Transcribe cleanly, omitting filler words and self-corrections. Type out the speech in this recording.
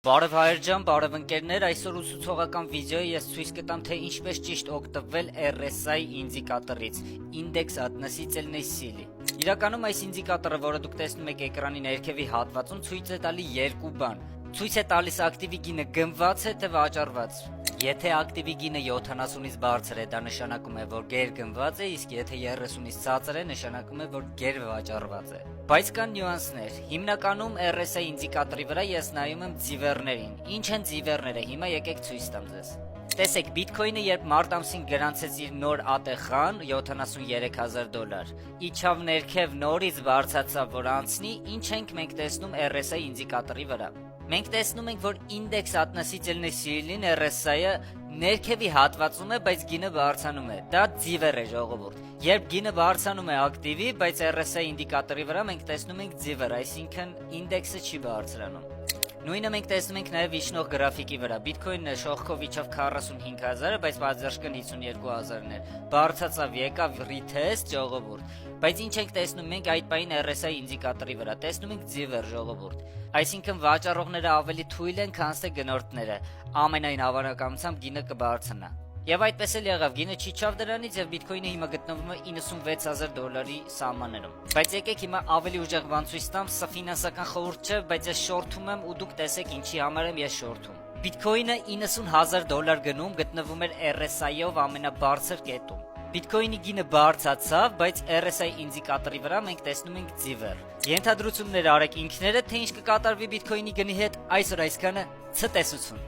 Բարև հայեր ջան, բարև ընկերներ, այսօր ուսուցողական վիդեոյի ես ցույց կտամ, թե ինչպես ճիշտ օգտվել RSI ինդիկատորից, Index относительной силы։ Իրականում այս ինդիկատորը, որը դուք տեսնում եք էկրանի ներքևի հատվածում, ցույց է տալի երկու բան։ Ցույց է տալիս ակտիվի գինը գնված է թե վաճառված։ Եթե ակտիվի գինը 70-ից բարձր է, դա նշանակում է, որ գերգնված է, իսկ եթե 30-ից ցածր է, նշանակում է, որ գերվաճառված է։ Բայց կան նյուանսներ։ Հիմնականում RSI ինդիկատորի վրա ես նայում եմ ձիվերներին։ Ինչ են ձիվերները։ Հիմա եկեք ցույց տամ ձեզ։ Տեսեք, Bitcoin-ը երբ մարտ ամսին գրանցեց իր նոր ԱՏԽ-ն $73,000, իջավ ներքև, նորից բարձրացավ, որ անցնի, ինչ ենք մենք տեսնում RSI ինդիկատորի վրա։ Մենք տեսնում ենք, որ Index относительной силы-ին RSI-ը ներքևի հատվածում է, բայց գինը բարձրանում է։ Դա ձիվեր է, ժողովուրդ։ Երբ գինը բարձրանում է ակտիվի, բայց RSI ինդիկատորի վրա մենք տեսնում ենք ձիվեր, այսինքն ինդեքսը չի բարձրանում։ Նույնը մենք տեսնում ենք նաև իջնող գրաֆիկի վրա։ Bitcoin-ը շողքով իջավ 45,000-ը, բայց բաժակն 52,000-ն էր։ Բարձրացավ, եկավ retest, ժողովուրդ։ Բայց ինչ ենք տեսնում մենք այդ պահին RSI ինդիկատորի վրա։ Տեսնում ենք ձիվեր, ժողովուրդ։ Այսինքն վաճառողները ավելի թույլ են, քան թե գնորդները։ Ամենայն հավանականությամբ գինը կբարձրանա։ Եվ այդպես էլ եղավ, գինը չիջավ դրանից եւ Bitcoin-ը հիմա գտնվում է $96,000 սահմաններում։ Բայց եկեք հիմա ավելի ուժեղ բան ցույց տամ, սա ֆինանսական խորհուրդ չէ, բայց ես շորթում եմ ու դուք տեսեք ինչի համար եմ ես շորթում։ Bitcoin-ը $90,000 գնում գտնվում էր RSI-ով ամենաբարձր կետում։ Bitcoin-ի գինը բարձրացավ, բայց RSI ինդիկատորի վրա մենք տեսնում ենք ձիվեր։ Ենթադրություններ արեք ինքներդ, թե ինչ կկատարվի Bitcoin-ի գնի հետ, այսօր այսքանը ցտեսություն։